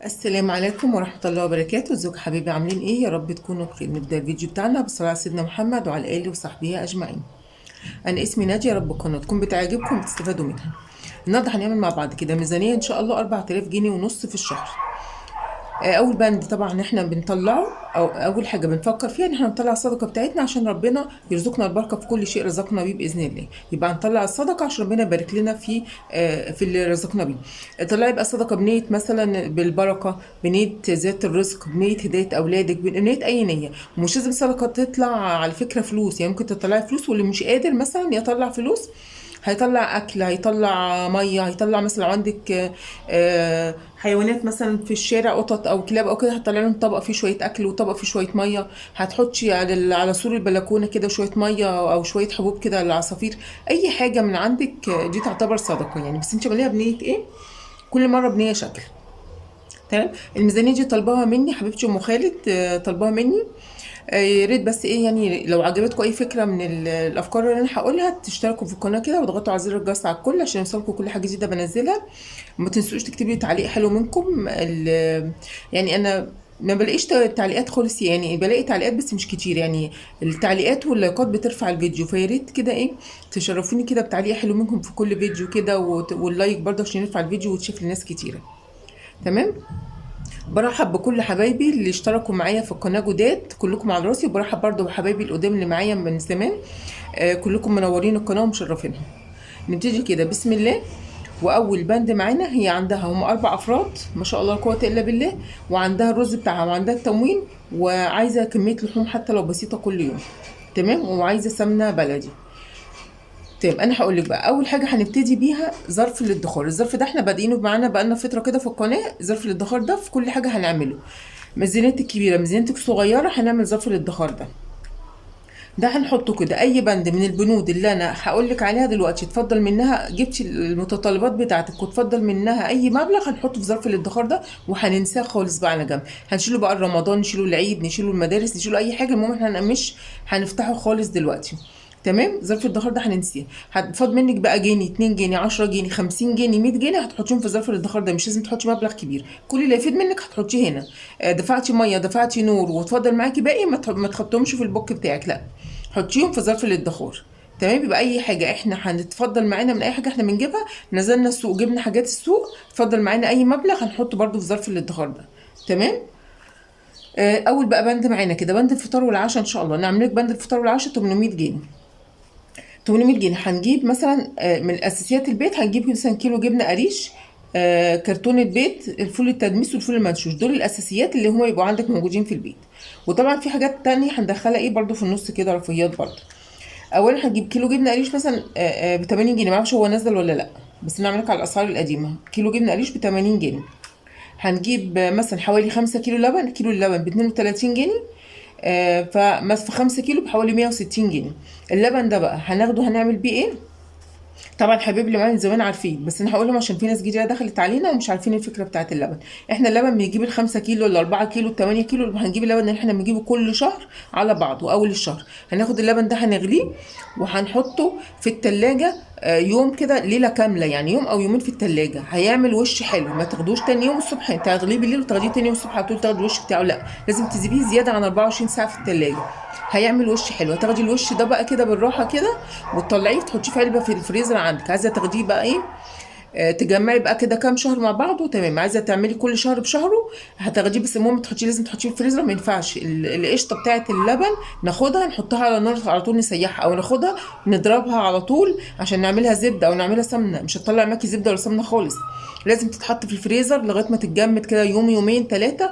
السلام عليكم ورحمة الله وبركاته. ازيكم حبايبي، عاملين ايه؟ يا رب تكونوا بخير. نبدأ الفيديو بتاعنا بالصلاة على سيدنا محمد وعلى آله وصحبه أجمعين. أنا اسمي نادية، يا رب تكون بتعجبكم وتستفادوا منها. النهارده هنعمل مع بعض كده ميزانية إن شاء الله 4000 جنيه ونص في الشهر. اول بند طبعا احنا بنطلعه، او اول حاجه بنفكر فيها ان احنا نطلع الصدقه بتاعتنا عشان ربنا يرزقنا البركه في كل شيء رزقنا بيه باذن الله. يبقى نطلع الصدقه عشان ربنا يبارك لنا في اللي رزقنا بيه. طلع يبقى الصدقه بنيه مثلا بالبركه، بنيه زياده الرزق، بنيه هدايه اولادك، بنيه اي نيه. ومش لازم الصدقه تطلع على فكره فلوس، يعني ممكن تطلعي فلوس واللي مش قادر مثلا يطلع فلوس، هيطلع اكل، هيطلع ميه، هيطلع مثلا عندك حيوانات مثلا في الشارع، قطط او كلاب او كده، هتطلع لهم طبق فيه شويه اكل وطبق فيه شويه ميه. هتحطي على سور البلكونه كده شويه ميه او شويه حبوب كده للعصافير. اي حاجه من عندك دي تعتبر صدقه يعني، بس انت عمليها بنيه ايه؟ كل مره بنيه شكل. تمام. الميزانيه دي طالباها مني حبيبتي ام خالد، طالباها مني. يا ريت بس ايه يعني، لو عجبتكم اي فكره من الافكار اللي انا هقولها، تشتركوا في القناه كده وتضغطوا على زر الجرس على الكل عشان يوصلكم كل حاجه جديده بنزلها. وما تنسوش تكتبوا لي تعليق حلو منكم. يعني انا ما بلاقيش تعليقات خالص، يعني بلاقي تعليقات بس مش كتير يعني. التعليقات واللايكات بترفع الفيديو، فيا ريت كده ايه تشرفوني كده بتعليق حلو منكم في كل فيديو كده، واللايك برضه عشان يرفع الفيديو وتشوف لناس كتيره. تمام. برحب بكل حبايبي اللي اشتركوا معايا في القناه جداد، كلكم على راسي. وبرحب برضو بحبايبي القدام اللي معايا من زمان. كلكم منورين القناه ومشرفينها. نبتدي كده بسم الله. واول بند معانا هي عندها هم 4 افراد، ما شاء الله لا قوه الا بالله. وعندها الرز بتاعها وعندها التموين، وعايزه كميه لحوم حتى لو بسيطه كل يوم. تمام. وعايزه سمنه بلدي. تمام. انا هقول لك بقى اول حاجه هنبتدي بيها ظرف الادخار. الظرف ده احنا بادئينه معانا بقالنا فتره كده في القناه. ظرف الادخار ده في كل حاجه هنعمله، ميزانيتك كبيره ميزانيتك صغيره، هنعمل ظرف الادخار ده. ده هنحطه كده اي بند من البنود اللي انا هقول لك عليها دلوقتي، تفضل منها جبتي المتطلبات بتاعتك وتفضل منها اي مبلغ، هنحطه في ظرف الادخار ده وهننساه خالص بقى على جنب. هنشيله بقى رمضان، نشيله العيد، نشيله المدارس، نشيله اي حاجه، المهم احنا مش هنفتحه خالص دلوقتي. تمام. ظرف الادخار ده هننسيه. هتفضل منك بقى جنيه، 2 جنيه، 10 جنيه، 50 جنيه، 100 جنيه، هتحطيهم في ظرف الادخار ده. مش لازم تحطي مبلغ كبير، كل اللي يفيد منك هتحطيه هنا. دفعتي ميه، دفعتي نور، وتفضل معاكي باقي، ما تحطهمش في البوك بتاعك، لا، حطيهم في ظرف الادخار. تمام. يبقى اي حاجه احنا هنتفضل معانا من اي حاجه احنا بنجيبها، نزلنا السوق جبنا حاجات السوق، اتفضل معانا اي مبلغ هنحطه برده في ظرف الادخار ده. تمام. اول بقى بند معانا كده بند الفطار والعشاء. ان شاء الله نعمل لك بند الفطار والعشاء 800 جنيه. 800 جنيه هنجيب مثلا من اساسيات البيت، هنجيب مثلا كيلو جبنه قريش، كرتونه بيض، الفول التدميس والفول المنشوش. دول الاساسيات اللي هما يبقوا عندك موجودين في البيت. وطبعا في حاجات تانية هندخلها ايه برضو في النص كده، رفاهيات برضو. اولا هنجيب كيلو جبنه قريش مثلا ب 80 جنيه، معرفش هو نزل ولا لا، بس نعمل لك على الاسعار القديمه. كيلو جبنه قريش ب 80 جنيه. هنجيب مثلا حوالي 5 كيلو لبن، كيلو اللبن ب 32 جنيه. في 5 كيلو بحوالي 160 جنيه. اللبن ده بقى هناخده هنعمل بيه ايه؟ طبعا حبايبي اللي معايا من زمان عارفين، بس انا هقول لهم عشان في ناس جديده دخلت علينا ومش عارفين الفكره بتاعت اللبن. احنا اللبن بنجيب ال5 كيلو، ال4 كيلو، ال8 كيلو، هنجيب اللبن اللي احنا بنجيبه كل شهر على بعضه. اول الشهر هناخد اللبن ده هنغليه وهنحطه في التلاجة يوم كده، ليله كامله يعني، يوم او يومين في التلاجة. هيعمل وش حلو. ما تاخدوش تاني يوم الصبح، تغليه بالليل وتاخديه تاني يوم الصبح على طول تاخدي الوش بتاعه، لا، لازم تسيبيه زياده عن 24 ساعه في التلاجة. هيعمل وش حلو. هتاخدي الوش ده بقى كده بالراحه كده وتطلعيه تحطيه في علبه في الفريزر عندك. عايزه تاخديه بقى ايه، تجمعي بقى كده كام شهر مع بعضه. تمام. عايزه تعملي كل شهر بشهره هتاخديه، بس المهم تحطيه، لازم تحطيه في الفريزر. ما ينفعش القشطه بتاعه اللبن ناخدها نحطها على النار على طول نسيحها، او ناخدها نضربها على طول عشان نعملها زبده او نعملها سمنه، مش هتطلع معاكي زبده ولا سمنه خالص. لازم تتحط في الفريزر لغايه ما تتجمد كده، يوم يومين ثلاثه،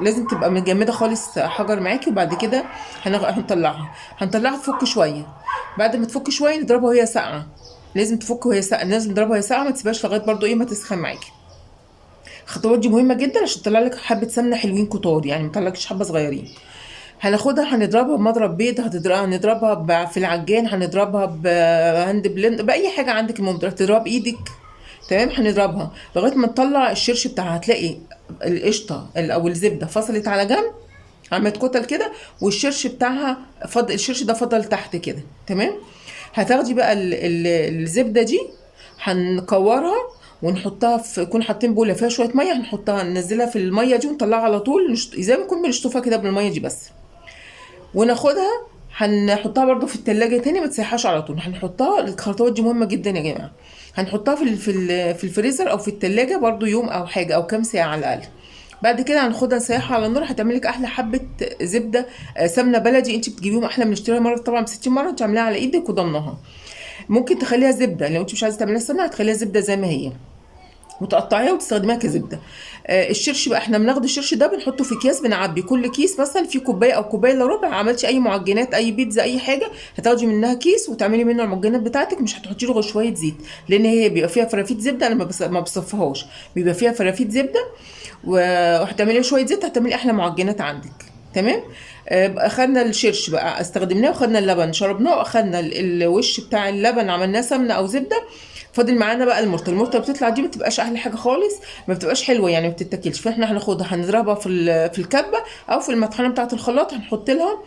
لازم تبقى متجمده خالص حجر معاكي. وبعد كده هنطلعها تفك شويه. بعد ما تفك شويه نضربها وهي ساقعه. لازم تفك وهي ساقعه، لازم نضربها وهي ساقعه، ما تسيبهاش لغايه برضو ايه ما تسخن معاكي. الخطوات دي مهمه جدا عشان تطلع لك حبه سمنه حلوين كتار، يعني ما تطلعلكش حبه صغيرين. هناخدها هنضربها بمضرب بيض، هنضربها في العجان، هنضربها بهاند بلند، باي حاجه عندك، المهم تضرب بايدك. تمام. هنضربها لغايه ما نطلع الشرش بتاعها. هتلاقي القشطه او الزبده فصلت على جنب، عملت كتل كده، والشرش بتاعها الشرش ده فضل تحت كده. تمام. هتاخدي بقى الزبده دي، هنكورها ونحطها في، يكون حاطين بوله فيها شويه ميه، هنحطها ننزلها في الميه دي ونطلعها على طول، زي ما نكون بنشطفها كده بالميه دي بس. وناخدها هنحطها برضو في التلاجة تاني، ما تسيحهاش على طول. هنحطها، الخطوات دي مهمة جدا يا جماعة. هنحطها في الفريزر او في التلاجة برضو يوم او حاجة او كام ساعة على الاقل. بعد كده هناخدها نسيحها على النار، هتعمل لك احلى حبة زبدة، سمنة بلدي. انت بتجيبيهم احلى من اشتريها مرة طبعا ب 60 مرة، انت عاملاها على ايدك وضمناها. ممكن تخليها زبدة، لو انت مش عايزة تعمليها سمنة هتخليها زبدة زي ما هي وتقطعيها وتستخدميها كزبده. الشرش بقى، احنا بناخد الشرش ده بنحطه في اكياس، بنعبي كل كيس مثلا فيه كوبايه او كوبايه الا ربع. عملتي اي معجنات، اي بيتزا، اي حاجه، هتاخدي منها كيس وتعملي منه المعجنات بتاعتك. مش هتحطي له غير شويه زيت، لان هي بيبقى فيها فرافيت زبده، انا ما بصفهاش، بيبقى فيها فرافيت زبده. وهتعملي شويه زيت، هتعملي احلى معجنات عندك. تمام. اخدنا الشرش بقى استخدمناه، واخدنا اللبن شربناه، واخدنا الوش بتاع اللبن عملناه سمنه او زبده. فاضل معانا بقى المرته بتطلع دي ما بتبقاش احلى حاجه خالص، ما بتبقاش حلوه يعني، ما بتتاكلش. فاحنا هناخدها هنضربها في الكبه او في المطحنه بتاعه الخلاط، هنحط لها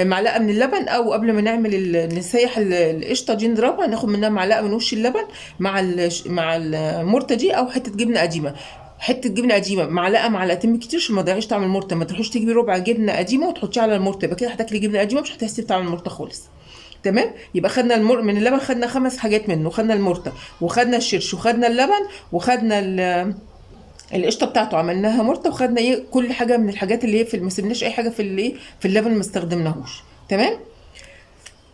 معلقه من اللبن، او قبل ما نعمل نسيح القشطه دي نضربها، ناخد منها معلقه من وش اللبن مع المرته دي، او حته جبنه قديمه. حته جبنه قديمه، معلقتين بالكتير، عشان ما تضيعيش طعم المرته. ما تروحيش تجيبي ربع جبنه قديمه وتحطيها على المرته، يبقى كده هتاكلي جبنه قديمه مش هتحسي بطعم المرته خالص. تمام. يبقى خدنا من اللبن خدنا 5 حاجات منه، خدنا المرته وخدنا الشرش وخدنا اللبن وخدنا القشطه بتاعته عملناها مرته، وخدنا ايه كل حاجه من الحاجات اللي هي ما سيبناش اي حاجه في اللبن ما استخدمناهوش. تمام.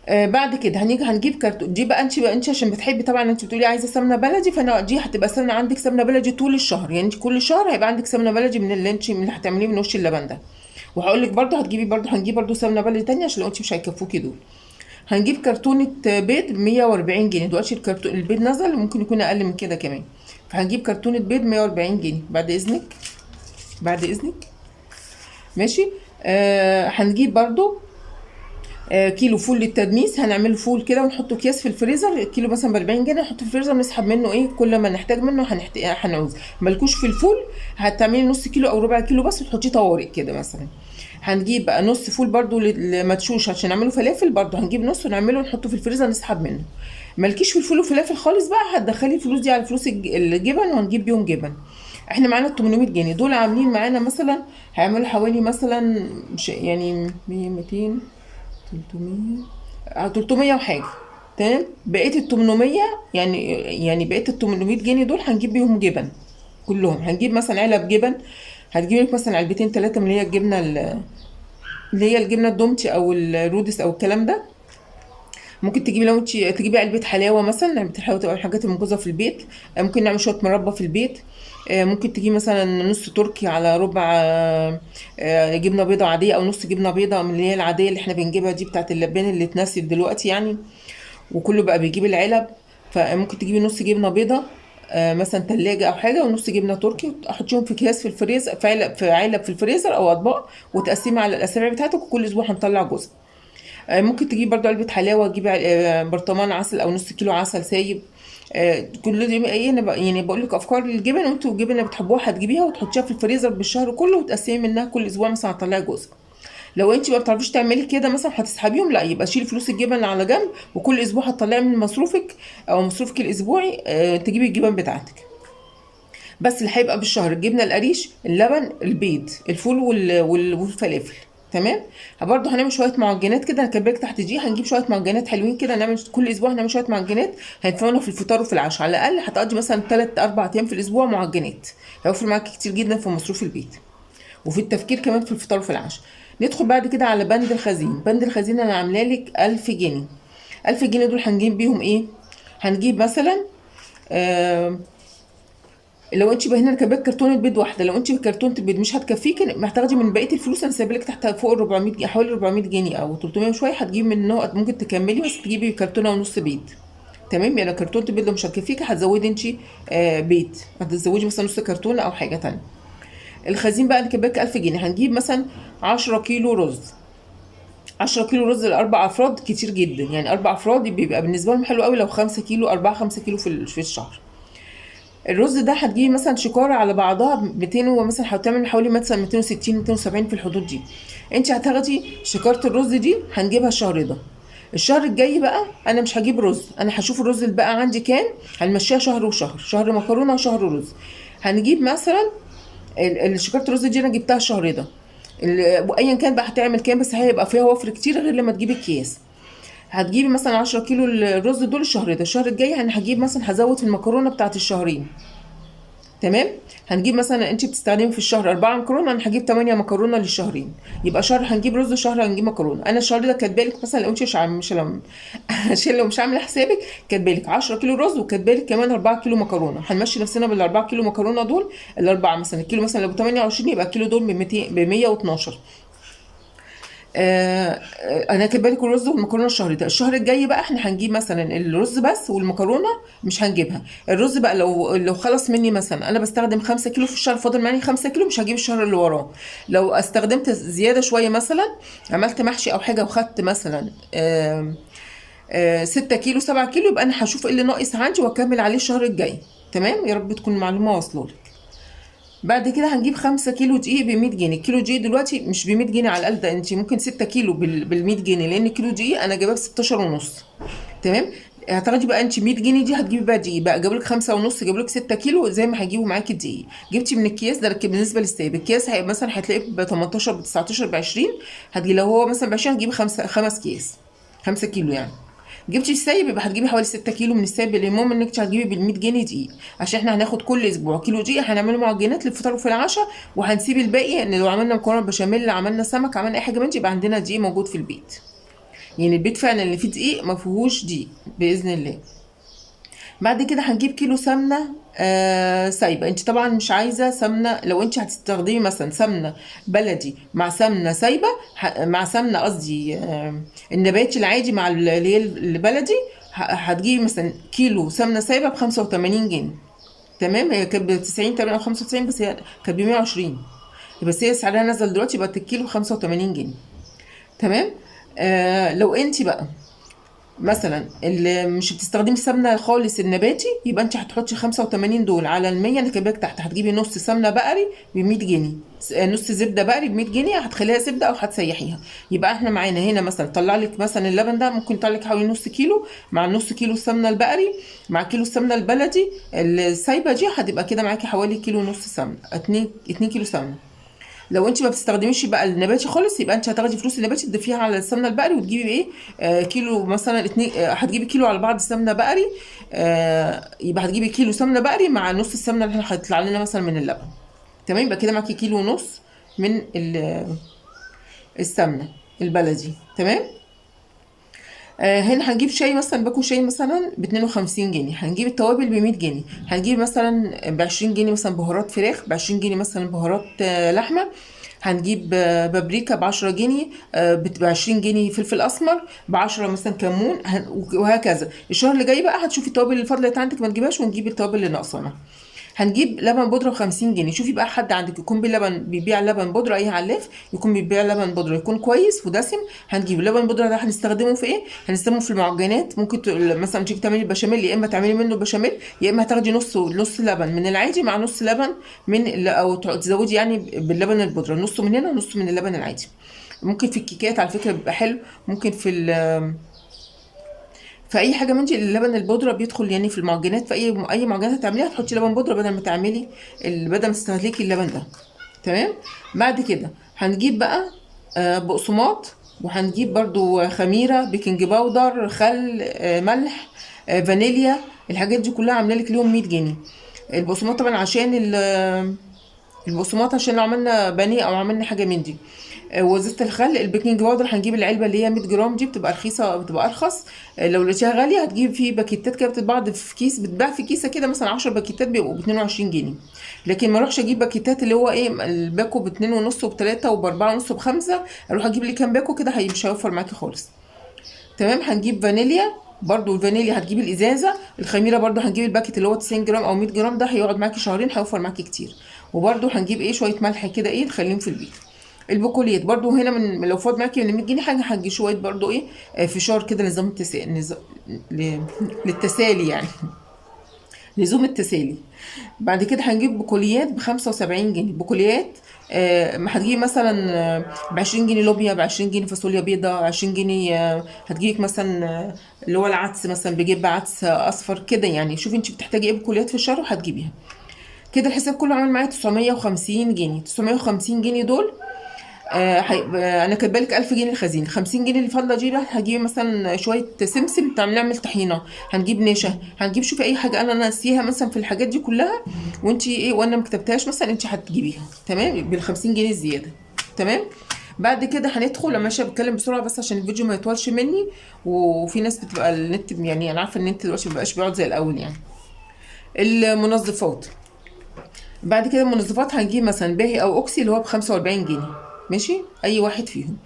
بعد كده هنجيب كرتون. دي بقى انت عشان بتحبي طبعا، انت بتقولي عايزه سمنه بلدي، فانا دي هتبقى سمنه عندك، سمنه بلدي طول الشهر، يعني انت كل شهر هيبقى عندك سمنه بلدي من اللي هتعمليه من وش اللبن ده. وهقول لك برده هنجيب برده سمنه بلدي تانية، عشان لو انت مش هيكفوكي دول. هنجيب كرتونه بيض 140 جنيه دلوقتي. البيض نزل، ممكن يكون اقل من كده كمان. فهنجيب كرتونه بيض 140 جنيه بعد اذنك، بعد اذنك. ماشي. هنجيب برضو كيلو فول للتدميس. هنعمله فول كده ونحطه اكياس في الفريزر، الكيلو مثلا ب 40 جنيه، نحطه في الفريزر نسحب منه ايه كل ما نحتاج منه هنعوز. مالكوش في الفول، هتعملي نص كيلو او ربع كيلو بس، وتحطيه طوارئ كده مثلا. هنجيب بقى نص فول برضو للمدشوش عشان نعمله فلافل، برضو هنجيب نص ونعمله نحطه في الفريزر نسحب منه. مالكيش في الفول وفلافل خالص بقى، هتدخلي الفلوس دي على فلوس الجبن، وهنجيب بيهم جبن. احنا معانا 800 جنيه دول، عاملين معانا مثلا هيعملوا حوالي مثلا يعني 100 200 300 وحاجه. تمام. بقيه ال 800 يعني بقيه ال 800 جنيه دول هنجيب بيهم جبن كلهم. هنجيب مثلا علب جبن، هتجيب لك مثلا علبتين 3 من اللي هي الجبنه اللي هي الجبنه الدومتي او الرودس او الكلام ده. ممكن تجيبي، لو انت تجيبي علبه حلاوه مثلا، علبه الحلاوه تبقى الحاجات الموجوده في البيت. ممكن نعمل شويه مربى في البيت. ممكن تجيبي مثلا نص تركي على ربع جبنه بيضه عاديه، او نص جبنه بيضه من اللي هي العاديه اللي احنا بنجيبها دي بتاعت اللبان اللي اتنست دلوقتي يعني، وكله بقى بيجيب العلب. فممكن تجيبي نص جبنه بيضه مثلا تلاجة او حاجه، ونص جبنه تركي، وتحطيهم في اكياس في الفريزر، في علب في الفريزر او اطباق، وتقسمي على الاسابيع بتاعتك، وكل اسبوع هنطلع جزء. ممكن تجيب برضو علبة حلاوة، تجيب برطمان عسل او نص كيلو عسل سايب. كل دي ايه، انا يعني بقول لك افكار للجبن، وانتوا الجبن اللي بتحبوها هتجيبيها وتحطيها في الفريزر بالشهر كله، وتقسمي منها كل اسبوع مثلا هتطلعي جزء. لو انت ما بتعرفيش تعملي كده مثلا هتسحبيهم، لا يبقى شيلي فلوس الجبن على جنب، وكل اسبوع هتطلعي من مصروفك او مصروفك الاسبوعي تجيبي الجبن بتاعتك. بس اللي هيبقى بالشهر الجبنه القريش، اللبن، البيض، الفول والفلافل. تمام. برضه هنعمل شويه معجنات كده، انا كاتبالك تحت دي، هنجيب شويه معجنات حلوين كده، نعمل كل اسبوع نعمل شويه معجنات هينفعونا في الفطار وفي العشاء. على الاقل هتقضي مثلا 3 4 ايام في الاسبوع معجنات، هيوفر معاكي كتير جدا في مصروف البيت وفي التفكير كمان في الفطار وفي العشاء. ندخل بعد كده على بند الخزين. بند الخزين انا عامله لك 1000 جنيه. 1000 جنيه دول هنجيب بيهم ايه؟ هنجيب مثلا لو انت هنا كباك كرتونه بيض واحده، لو انت كرتونه البيض مش هتكفيكي، محتاجه من بقيه الفلوس انا سايبه لك تحت فوق ال 400 جنيه، حوالي 400 جنيه او 300 وشويه، هتجيبي منه ممكن تكملي، بس تجيبي كرتونه ونص بيض. تمام. يعني كرتونه البيض لو مش هتكفيكي هتزودي انت بيض، هتزودي مثلا نص كرتونه او حاجه تانية. الخزين بقى كباك 1000 جنيه، هنجيب مثلا 10 كيلو رز. 10 كيلو رز لاربع افراد كتير جدا، يعني 4 افراد بيبقى بالنسبه لهم حلو قوي لو 5 كيلو، 5 كيلو في الشهر. الرز ده هتجيبي مثلا شكاره على بعضها 200، ومثلا هتعمل حوالي مثلا 260 270 في الحدود دي. انت هتاخدي شكاره الرز دي هنجيبها الشهر ده. الشهر الجاي بقى انا مش هجيب رز، انا هشوف الرز اللي بقى عندي كام، هنمشيها شهر وشهر، شهر مكرونه وشهر رز. هنجيب مثلا شكاره الرز دي انا جبتها الشهر ده، ايا كان بقى هتعمل كام، بس هيبقى فيها وفر كتير غير لما تجيبي اكياس. هتجيبي مثلا 10 كيلو الرز دول الشهر ده. الشهر الجاي انا هجيب مثلا، هزود في المكرونه بتاعت الشهرين. تمام. هنجيب مثلا، انت بتستخدمي في الشهر 4 مكرونه، انا هجيب 8 مكرونه للشهرين. يبقى شهر هنجيب رز، شهر هنجيب مكرونه. انا الشهر ده كاتبالك مثلا، لو انت مش لو عشان لو مش عامله حسابك، كاتبالك 10 كيلو رز، وكاتبالك كمان 4 كيلو مكرونه. هنمشي نفسنا بال 4 كيلو مكرونه دول. الاربعه مثلا الكيلو مثلا لو ب 28، يبقى الكيلو دول ب 200 ب 112. انا كاتبه لكم الرز والمكرونه الشهر ده. الشهر الجاي بقى احنا هنجيب مثلا الرز بس، والمكرونه مش هنجيبها. الرز بقى لو خلص مني مثلا، انا بستخدم 5 كيلو في الشهر، فاضل معايا 5 كيلو، مش هجيب الشهر اللي وراه. لو استخدمت زياده شويه مثلا، عملت محشي او حاجه وخدت مثلا 6 كيلو 7 كيلو، يبقى انا هشوف ايه اللي ناقص عندي واكمل عليه الشهر الجاي. تمام. يا رب تكون المعلومه واصله لك. بعد كده هنجيب 5 كيلو دقيق ب 100 جنيه. الكيلو دقيق دلوقتي مش ب 100 جنيه على الاقل، ده انت ممكن 6 كيلو بال 100 جنيه، لان كيلو دقيق انا جايباه ب 16 ونص. تمام. هتاخدي بقى انت 100 جنيه دي، هتجيبي بقى دقيق بقى، جابوا لك 5 ونص، جابوا لك 6 كيلو زي ما هيجيبوا معاكي الدقيق. جبتي من الكياس ده، بالنسبه للسايب الكياس هيبقى مثلا هتلاقيه ب 18 ب 19 ب 20. هتجي لو هو مثلا ب 20 هتجيبي 5 كيس، 5 كيلو يعني. جبتي السايب يبقى هتجيبي حوالي 6 كيلو من السايب. المهم انك هتجيبي بال 100 جنيه دقيق، عشان احنا هناخد كل اسبوع كيلو دقيق، هنعمله معجنات للفطار وفي العشاء، وهنسيب الباقي ان لو عملنا مكرونه بشاميل، عملنا سمك، عملنا اي حاجه من دي، يبقى عندنا دقيق موجود في البيت. يعني البيت فعلا اللي فيه دقيق ما فيهوش دقيق باذن الله. بعد كده هنجيب كيلو سمنه سايبه. انت طبعا مش عايزه سمنه، لو انت هتستخدمي مثلا سمنه بلدي مع سمنه سايبه، مع سمنه قصدي النباتي العادي مع اللي هي البلدي، هتجيبي مثلا كيلو سمنه سايبه ب 85 جنيه. تمام. هي كانت ب 90 تقريبا او 95، بس هي كانت ب 120، بس هي سعرها نزل دلوقتي بقت الكيلو ب 85 جنيه. تمام. لو انت بقى مثلا اللي مش بتستخدمي سمنه خالص النباتي، يبقى انت هتحطي 85 دول على ال 100 اللي كاتباك تحت، هتجيبي نص سمنه بقري ب 100 جنيه، نص زبده بقري ب 100 جنيه، هتخليها زبده او هتسيحيها. يبقى احنا معانا هنا مثلا طلع لك مثلا اللبن ده ممكن يطلع لك حوالي نص كيلو، مع نص كيلو السمنه البقري مع كيلو السمنه البلدي السايبه دي، هتبقى كده معاكي حوالي كيلو ونص سمنه، 2 كيلو سمنه. لو انت ما بتستخدميش بقى النباتي خالص، يبقى انت هتاخدي فلوس النباتي تضيفيها على السمنه البقري، وتجيبي ايه كيلو مثلا اتنين، هتجيبي كيلو على بعض سمنه بقري. يبقى هتجيبي كيلو سمنه بقري مع نص السمنه اللي هتطلع لنا مثلا من اللبن. تمام. يبقى كده معاكي كيلو ونص من السمنه البلدي. تمام. هنا هنجيب شاي مثلا، باكو شاي مثلا ب 52 جنيه. هنجيب التوابل ب 100 جنيه. هنجيب مثلا ب 20 جنيه مثلا بهارات فراخ، ب 20 جنيه مثلا بهارات لحمه. هنجيب بابريكا ب 10 جنيه، ب 20 جنيه فلفل اسمر، ب 10 مثلا كمون، وهكذا. الشهر اللي جاي بقى هتشوفي التوابل اللي فضلت عندك ما تجيبهاش، ونجيب التوابل اللي ناقصانا. هنجيب لبن بودره ب 50 جنيه. شوفي بقى حد عندك يكون باللبن بيبيع لبن بودره، اي علاف يكون بيبيع لبن بودره يكون كويس ودسم. هنجيب لبن بودره ده هنستخدمه في ايه؟ هنستخدمه في المعجنات. ممكن مثلا تيجي تعملي بشاميل، يا اما تعملي منه بشاميل، يا اما هتاخدي نص لبن من العادي مع نص لبن من، او تزودي يعني باللبن البودره، نص من هنا ونص من اللبن العادي. ممكن في الكيكات على فكره بيبقى حلو. ممكن في اي حاجه من دي اللبن البودره بيدخل يعني في المعجنات، في اي معجنات هتعمليها تحطي لبن بودره بدل ما تعملي بدل ما تستهلكي اللبن ده. تمام. بعد كده هنجيب بقى بقسماط، وهنجيب برضو خميره، بيكنج باودر، خل، ملح، فانيليا. الحاجات دي كلها عامله لك ليهم 100 جنيه. البقسماط طبعا عشان البقسماط عشان لو عملنا بانيه او عملنا حاجه من دي. وزيت الخل. البيكنج باودر هنجيب العلبه اللي هي 100 جرام دي، بتبقى رخيصه، بتبقى ارخص. لو لقيتيها غاليه هتجيب في باكيتات كده بتتباع في كيس، بتتباع في كيسه كده مثلا 10 باكيتات بيبقوا ب 22 جنيه. لكن ما اروحش اجيب باكيتات اللي هو ايه الباكو ب 2 ونص وب 3 وب 4 ونص وب 5، اروح اجيب لي كام باكو كده، مش هيوفر معاكي خالص. تمام. هنجيب فانيليا. برضو الفانيليا هتجيب الازازه. الخميره برضو هنجيب الباكيت اللي هو 90 جرام او 100 جرام، ده هيقعد معاكي شهرين، هيوفر معاكي كتير. وبرضو هنجيب ايه شويه ملح كده ايه نخليهم في البيت. البقوليات برضو هنا لو فاض معاكي من 100 جنيه حاجه هتجي شويه برضو ايه فشار كده، نظام للتسالي يعني. لزوم التسالي. بعد كده هنجيب بقوليات ب75 جنيه. بقوليات ما هتجيبي مثلا ب20 جنيه لوبيا، ب20 جنيه فاصوليا بيضة، 20 جنيه هتجيبك مثلا اللي هو العدس مثلا، بجيب عدس اصفر كده يعني. شوفي انت بتحتاجي ايه بقوليات في الشهر وهتجيبيها. كده الحساب كله عامل معايا 950 جنيه. 950 جنيه دول انا كاتبالك 1000 جنيه الخزينه. 50 جنيه اللي فاضله دي بقى هجيب مثلا شويه سمسم نعمل طحينه، هنجيب نشا، هنجيب شوفي اي حاجه انا ناسيها مثلا في الحاجات دي كلها، وانت ايه وانا ما كتبتهاش مثلا انت هتجيبيها. تمام، بال 50 جنيه الزياده. تمام. بعد كده هندخل، انا ماشيه بتكلم بسرعه بس عشان الفيديو ما يطولش مني، وفي ناس بتبقى النت يعني انا عارفه النت دلوقتي ما بقاش بيقعد زي الاول يعني. المنظفات. بعد كده المنظفات هنجيب مثلا باهي او اوكسي اللي هو ب45 جنيه. ماشي، اي واحد فيهم،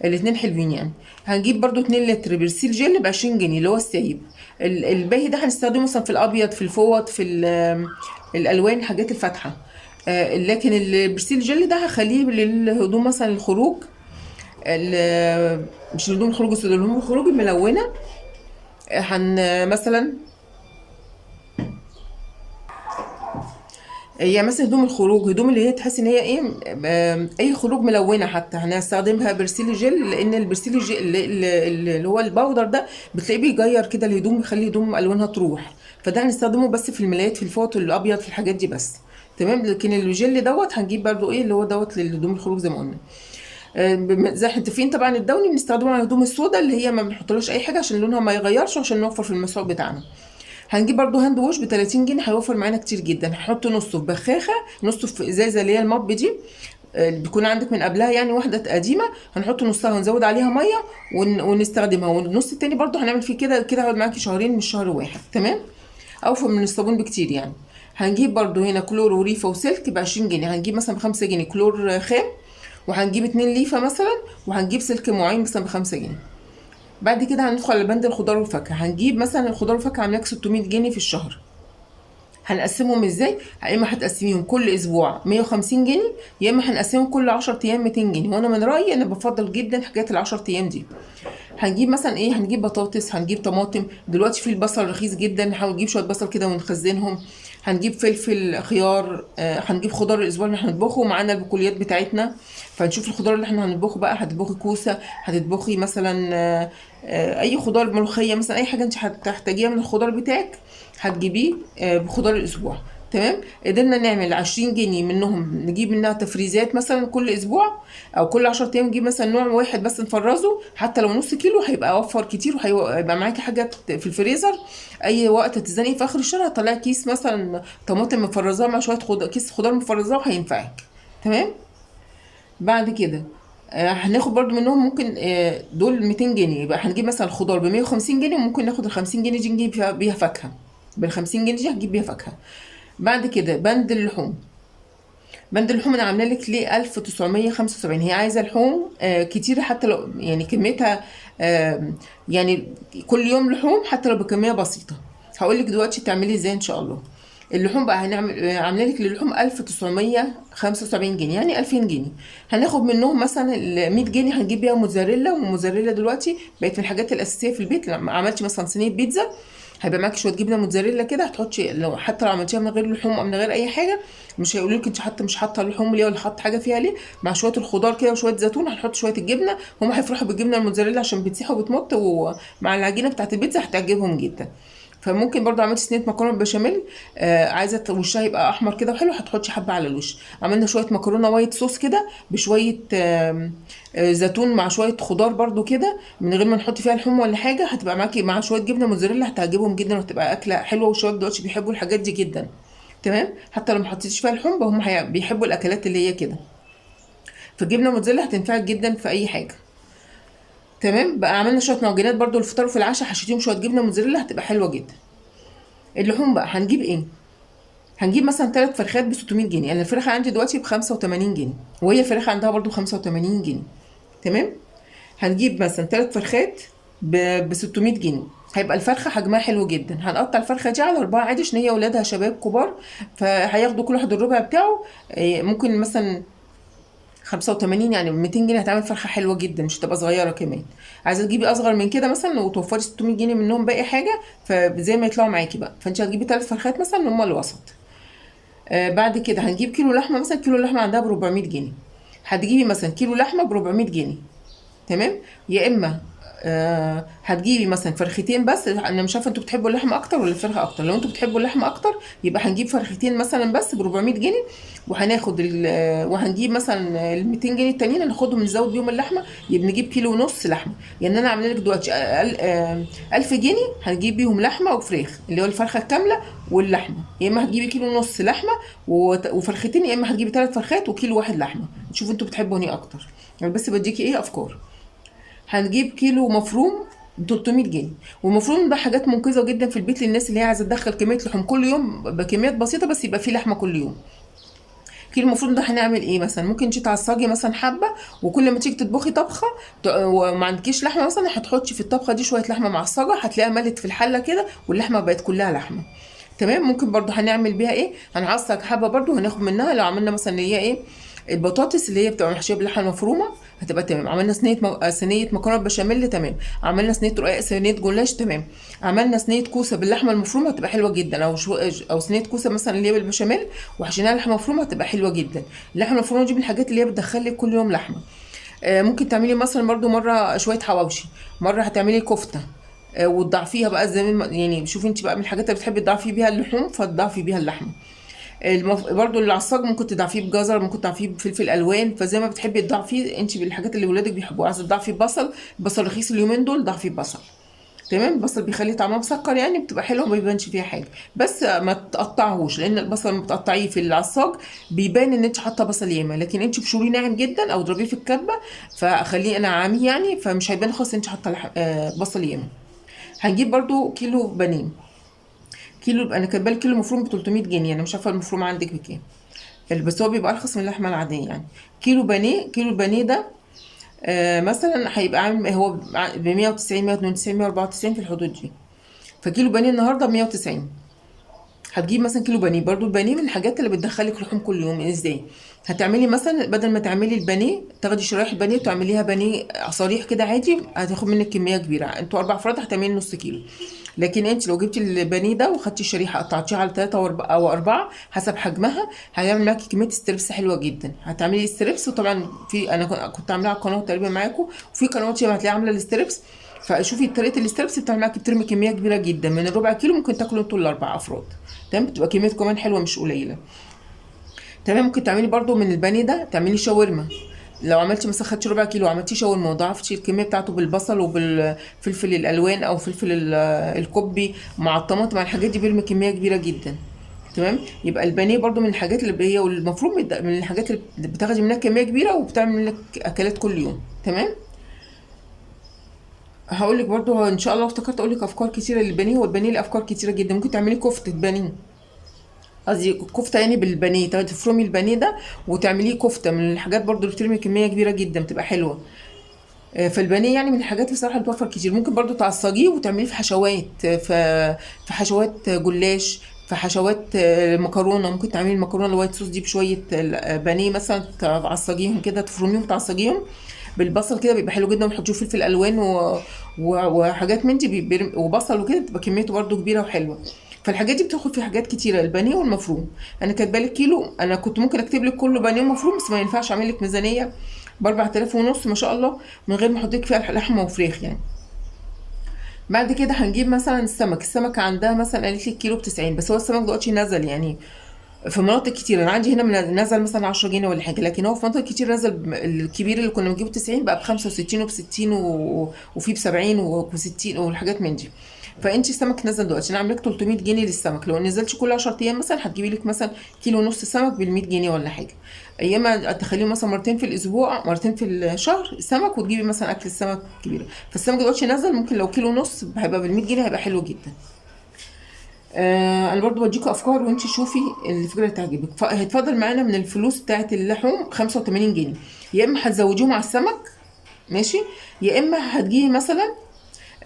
الاتنين حلوين يعني. هنجيب برضو 2 لتر برسيل جل ب20 جنيه اللي هو السايب. الباهي ده هنستخدمه مثلا في الابيض، في الفوط، في الالوان، الحاجات الفاتحه. لكن البرسيل جل ده هخليه للهدوم مثلا الخروج، مش هدوم الخروج بس هدوم الخروج الملونه. هن مثلا هي مثلا هدوم الخروج، هدوم اللي هي تحس ان هي ايه، اي خروج ملونه حتى هنستخدمها برسيل جل، لان البرسيل جل اللي هو الباودر ده بتلاقيه بيغير كده الهدوم، يخلي الهدوم الوانها تروح. فده هنستخدمه بس في الملايات، في الفوط الابيض، في الحاجات دي بس. تمام. لكن الجل دوت هنجيب برضو ايه اللي هو دوت للهدوم الخروج زي ما قلنا. زي احنا متفقين طبعا الدوني بنستخدمه على الهدوم السوداء اللي هي ما بنحطلهاش اي حاجه عشان لونها ما يغيرش، وعشان نوفر في المسحوق بتاعنا. هنجيب برضو هاند ووش ب30 جنيه، هيوفر معانا كتير جدا. هنحط نصه في بخاخه، نصه في ازازه اللي هي المط دي، بيكون عندك من قبلها يعني واحده قديمه، هنحط نصها ونزود عليها ميه ونستخدمها، والنص التاني برضو هنعمل فيه كده كده هيقعد معاكي شهرين مش شهر واحد. تمام، اوفر من الصابون بكتير يعني. هنجيب برضو هنا كلور وريفه وسلك ب20 جنيه. هنجيب مثلا ب5 جنيه كلور خام، وهنجيب 2 ليفه مثلا، وهنجيب سلك معين مثلا ب5 جنيه. بعد كده هندخل على بند الخضار والفاكهه. هنجيب مثلا الخضار والفاكهه عاملاك 600 جنيه في الشهر. هنقسمهم ازاي؟ يا اما هتقسميهم كل اسبوع 150 جنيه، يا اما هنقسمهم كل 10 ايام 200 جنيه. وانا من رايي انا بفضل جدا حاجات ال10 ايام دي. هنجيب مثلا ايه، هنجيب بطاطس، هنجيب طماطم، دلوقتي في البصل رخيص جدا، نحاول نجيب شويه بصل كده ونخزنهم. هنجيب فلفل، خيار، هنجيب خضار الاسبوع اللي هنطبخه معانا البقوليات بتاعتنا. فنشوف الخضار اللي احنا هنطبخه بقى، هتطبخي كوسه، هتطبخي مثلا اي خضار، ملوخيه مثلا، اي حاجه انت هتحتاجيها من الخضار بتاعك هتجيبيه بخضار الاسبوع. تمام. قدرنا نعمل 20 جنيه منهم نجيب منها تفريزات مثلا كل اسبوع، او كل 10 ايام نجيب مثلا نوع واحد بس نفرزه، حتى لو نص كيلو هيبقى اوفر كتير، وهيبقى معاكي حاجه في الفريزر. اي وقت تتزنقي في اخر الشهر هتطلعي كيس مثلا طماطم مفرزاه مع شويه كيس خضار مفرزاه وهينفعك. تمام. بعد كده هناخد برضو منهم ممكن دول 200 جنيه، يبقى هنجيب مثلا الخضار ب150 جنيه، وممكن ناخد ال50 جنيه دي نجيب بيها فاكهه. بال50 جنيه دي هتجيب بيها فاكهه. بعد كده بند اللحوم. بند اللحوم انا عامله لك ليه 1975. هي عايزه لحوم كتير، حتى لو يعني كميتها يعني كل يوم لحوم حتى لو بكميه بسيطه. هقول لك دلوقتي تعملي ازاي ان شاء الله. اللحوم بقى هنعمل عامله لك للحوم 1975 جنيه، يعني 2000 جنيه. هناخد منهم مثلا ال 100 جنيه هنجيب بيها موزاريلا، والموزاريلا دلوقتي بقت من الحاجات الاساسيه في البيت. لما عملتي مثلا صينيه بيتزا هيبقى معاكي شويه جبنه موتزاريلا كده، هتحطي لو حتى لو عملتيها من غير لحوم او من غير اي حاجه، مش هيقولوا لك انت حتى مش حاطه اللحوم ليه ولا حاطه حاجه فيها ليه. مع شويه الخضار كده وشويه زيتون هنحط شويه الجبنه، هم هيفرحوا بالجبنه الموتزاريلا عشان بتسيح وبتمط، ومع العجينه بتاعت البيتزا هتعجبهم جدا. فممكن برضو عملت صينيه مكرونه بشاميل، عايزه وشها يبقى احمر كده وحلو، هتحطي حبه على الوش. عملنا شويه مكرونه وايت صوص كده بشويه زيتون مع شويه خضار برضو كده من غير ما نحط فيها لحوم ولا حاجه، هتبقى معاكي مع شويه جبنه موتزاريلا هتعجبهم جدا، وهتبقى اكله حلوه. والشباب دلوقتي بيحبوا الحاجات دي جدا. تمام. حتى لو ما حطيتيش فيها لحوم هم بيحبوا الاكلات اللي هي كده، فالجبنه موتزاريلا هتنفعك جدا في اي حاجه. تمام. بقى عملنا شويه معجنات برضو الفطار وفي العشاء، حشيتيهم شويه جبنه موتزاريلا هتبقى حلوه جدا. اللحوم بقى هنجيب ايه؟ هنجيب مثلا 3 فرخات ب 600 جنيه. يعني الفرخه عندي دلوقتي ب 85 جنيه، وهي الفرخه عندها برضو 85 جنيه. تمام. هنجيب مثلا 3 فرخات ب 600 جنيه. هيبقى الفرخه حجمها حلو جدا. هنقطع الفرخه دي على 4 عادي عشان هي ولادها شباب كبار، فهياخدوا كل واحد الربع بتاعه. ممكن مثلا 85 يعني 200 جنيه هتعمل فرخه حلوه جدا، مش هتبقى صغيره كمان. عايزه تجيبي اصغر من كده مثلا وتوفري 600 جنيه منهم باقي حاجه، فزي ما يطلعوا معاكي بقى، فانت هتجيبي 3 فرخات مثلا هم الوسط. بعد كده هنجيب كيلو لحمه، مثلا كيلو اللحمه عندها ب 400 جنيه، هتجيبي مثلا كيلو لحمه ب 400 جنيه. تمام. يا اما هتجيبي مثلا فرختين بس، انا مش عارفه انتوا بتحبوا اللحمه اكتر ولا الفرخه اكتر. لو انتوا بتحبوا اللحمه اكتر يبقى هنجيب فرختين مثلا بس ب 400 جنيه، وهناخد وهنجيب مثلا ال 200 جنيه التانيين هناخدهم نزود بيهم اللحمه، يبقى نجيب كيلو ونص لحمه. يعني انا عامله لك دلوقتي 1000 جنيه هنجيب بيهم لحمه وفراخ، اللي هو الفرخه الكامله واللحمه. يا اما هتجيبي كيلو ونص لحمه وفرختين، يا اما هتجيبي 3 فرخات وكيلو واحد لحمه. شوفوا انتوا بتحبوا انهي اكتر، يعني بس بديكي ايه افكار. هنجيب كيلو مفروم ب 300 جنيه، والمفروم ده حاجات منقذه جدا في البيت للناس اللي هي عايزه تدخل كميه لحوم كل يوم بكميات بسيطه، بس يبقى فيه لحمه كل يوم. كيلو المفروم ده هنعمل ايه؟ مثلا ممكن انت تعصجي مثلا حبه، وكل ما تيجي تطبخي طبخه وما عندكيش لحمه مثلا، هتحطي في الطبخه دي شويه لحمه معصجه، هتلاقيها ملت في الحله كده واللحمه بقت كلها لحمه. تمام. ممكن برضو هنعمل بيها ايه، هنعصج حبه برضو هناخد منها، لو عملنا مثلا اللي هي ايه البطاطس اللي هي بتبقى محشيه باللحمه المفرومه هتبقى تمام. عملنا صينيه مكرونه بشاميل تمام. عملنا صينيه رقاق، صينيه جلاش تمام. عملنا صينيه كوسه باللحمه المفرومه هتبقى حلوه جدا، او صينيه كوسه مثلا اللي هي بالبشاميل وحشيناها لحمه مفرومه هتبقى حلوه جدا. اللحمه المفرومه دي من الحاجات اللي هي بتدخل لك كل يوم لحمه. ممكن تعملي مثلا برضو مره شويه حواوشي، مره هتعملي كفته، وتضعفيها بقى زي ما يعني شوفي انت بقى من الحاجات اللي بتحبي تضعفي بيها اللحوم فتضعفي بيها اللحمه. برضو العصاج ممكن تضعفيه بجزر، ممكن تضعفيه بفلفل الوان، فزي ما بتحبي تضعفيه انت بالحاجات اللي ولادك بيحبوها. عايزه تضعفي بصل، بصل رخيص اليومين دول ضعفي بصل. تمام. البصل بيخلي طعمها مسكر يعني بتبقى حلوه وما بيبانش فيها حاجه، بس ما تقطعهوش، لان البصل لما بتقطعيه في العصاج بيبان ان انت حاطه بصل ياما، لكن انت بشوريه ناعم جدا او اضربيه في الكبه فخليه ناعميه يعني، فمش هيبان خالص انت حاطه بصل ياما. هنجيب برضو كيلو بانيه. كيلو انا كاتبه الكيلو مفروم ب 300 جنيه، انا مش عارفه المفروم عندك بكام، بس هو بيبقى ارخص من اللحمه العاديه يعني. كيلو بانيه، كيلو البانيه ده مثلا هيبقى عامل هو ب 190 192 194 في الحدود دي، فكيلو بانيه النهارده ب 190. هتجيب مثلا كيلو بانيه، برضو البانيه من الحاجات اللي بتدخلك لحوم كل يوم. ازاي؟ هتعملي مثلا بدل ما تعملي البانيه تاخدي شرايح البانيه وتعمليها بانيه صريح كده عادي، هتاخد منك كميه كبيره. انتوا 4 افراد هتعملي نص كيلو، لكن انت لو جبتي البانيه ده وخدتي الشريحه قطعتيها على 3 او 4 حسب حجمها هيعمل معاكي كميه ستريبس حلوه جدا. هتعملي ستريبس، وطبعا في انا كنت عاملاها على القناه تقريبا معاكم، وفي قنوات شبه هتلاقيها عامله الستريبس، فشوفي طريقه الستريبس بتعمل معاكي بترمي كميه كبيره جدا من الربع كيلو، ممكن تاكلوا انتوا ال4 افراد. تمام. بتبقى كميه كمان حلوه مش قليله. تمام. ممكن تعملي برضو من البانيه ده تعملي شاورما. لو عملتي مثلا خدتي ربع كيلو وعملتي شاورما وضاعفتي الكميه بتاعته بالبصل وبالفلفل الالوان او فلفل الكوبي مع الطماطم مع الحاجات دي بيرمي كميه كبيره جدا. تمام. يبقى البانيه برضو من الحاجات اللي هي والمفروض من الحاجات اللي بتاخدي منها كميه كبيره وبتعمل لك اكلات كل يوم. تمام. هقول لك برضو ان شاء الله افتكرت اقول لك افكار كتيره للبانيه. والبانيه له افكار كتيره جدا، ممكن تعملي كفته بانيه، قصدي كفته يعني بالبانيه، تفرمي البانيه ده وتعمليه كفته، من الحاجات برضو اللي بترمي كميه كبيره جدا بتبقى حلوه. فالبانيه يعني من الحاجات اللي صراحه بتوفر كتير. ممكن برضو تعصجيه وتعمليه في حشوات، في حشوات جلاش، في حشوات مكرونه. ممكن تعملي المكرونه الوايت صوص دي بشويه بانيه مثلا، تعصجيهم كده تفرميهم تعصجيهم بالبصل كده بيبقى حلو جدا، وتحطيه فلفل الوان وحاجات من دي وبصل وكده بتبقى كميته برضو كبيره وحلوه. فالحاجات دي بتاخد في حاجات كتيره، البانيه والمفروم. انا كاتبه لك كيلو، انا كنت ممكن اكتب لك كله بانيه ومفروم، بس ما ينفعش اعمل لك ميزانيه ب 4000 ونص ما شاء الله من غير ما احط لك فيها لحمه وفراخ يعني. بعد كده هنجيب مثلا السمك عندها مثلا قالت لي الكيلو ب 90، بس هو السمك دلوقتي نزل يعني في مناطق كتير. انا عندي هنا نزل مثلا 10 جنيه ولا حاجه، لكن هو في مناطق كتير نزل الكبير اللي كنا بنجيبه 90 بقى ب 65 وب 60 وفي ب 70 وب 60 والحاجات من دي. فانت السمك نزل دلوقتي انا عامله لك 300 جنيه للسمك، لو نزلتش كل 10 ايام مثلا هتجيبي لك مثلا كيلو ونص سمك بال 100 جنيه ولا حاجه. ايام تخليه مثلا مرتين في الاسبوع مرتين في الشهر سمك، وتجيبي مثلا اكل السمك كبيره. فالسمك دلوقتي نزل، ممكن لو كيلو ونص هيبقى بال 100 جنيه هيبقى حلو جدا. انا برضو بديكوا افكار وانت شوفي الفكره اللي تعجبك. هيتفضل معانا من الفلوس بتاعت اللحوم 85 جنيه، يا اما هتزوديهم على السمك ماشي، يا اما هتجيبي مثلا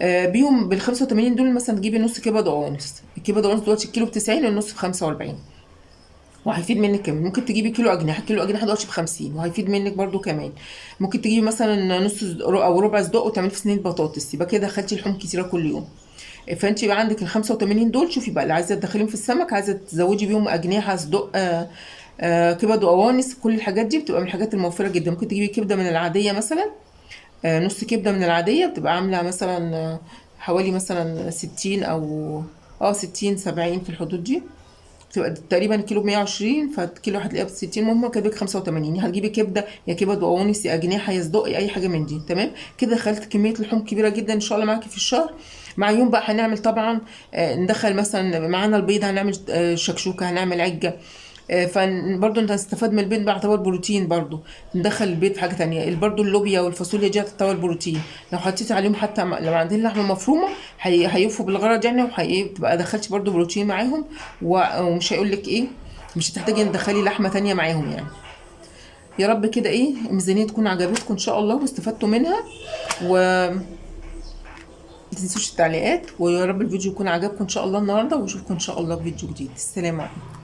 بيهم بال 85 دول مثلا تجيبي نص كبد وقوانص. الكبد وقوانص دلوقتي الكيلو ب 90 والنص ب 45. وهيفيد منك كمان. ممكن تجيبي كيلو اجنحه، كيلو اجنحه دلوقتي ب50 وهيفيد منك برضو كمان. ممكن تجيبي مثلا نص او ربع صدق وتعملي في صينيه بطاطس، يبقى كده دخلتي لحوم كتيره كل يوم. فانت يبقى عندك ال 85 دول. شوفي بقى اللي عايزه تدخليهم في السمك، عايزه تزودي بيهم اجنحه، صدق، كبد وقوانص، كل الحاجات دي بتبقى من الحاجات الموفره جدا. ممكن تجيبي كبده من العاديه مثلا، نص كبده من العاديه بتبقى عامله مثلا حوالي مثلا 60 او 60 70 في الحدود دي. بتبقى تقريبا كيلو ب120، فالكيلو هتلاقيها ب60. المهم كده 85. هتجيبي كبده يا كبد وقوانص يا اجنحه يا صدق اي حاجه من دي. تمام كده دخلت كميه لحوم كبيره جدا ان شاء الله معاكي في الشهر. مع يوم بقى هنعمل طبعا ندخل مثلا معانا البيض، هنعمل شكشوكه، هنعمل عجه. فبرضه انت هتستفاد من البيض باعتبار بروتين. برضه ندخل البيض في حاجه تانية. برضه اللوبيا والفاصوليا دي هتعتبر بروتين، لو حطيتي عليهم حتى لو عندنا لحمه مفرومه هيوفوا بالغرض يعني، وهتبقى دخلتي برضه بروتين معاهم. ومش هيقول لك ايه، مش هتحتاجي ان تدخلي لحمه تانية معاهم يعني. يا رب كده الميزانيه تكون عجبتكم ان شاء الله واستفدتوا منها. و متنسوش التعليقات، ويا رب الفيديو يكون عجبكم ان شاء الله النهارده، واشوفكم ان شاء الله في فيديو جديد. السلام عليكم.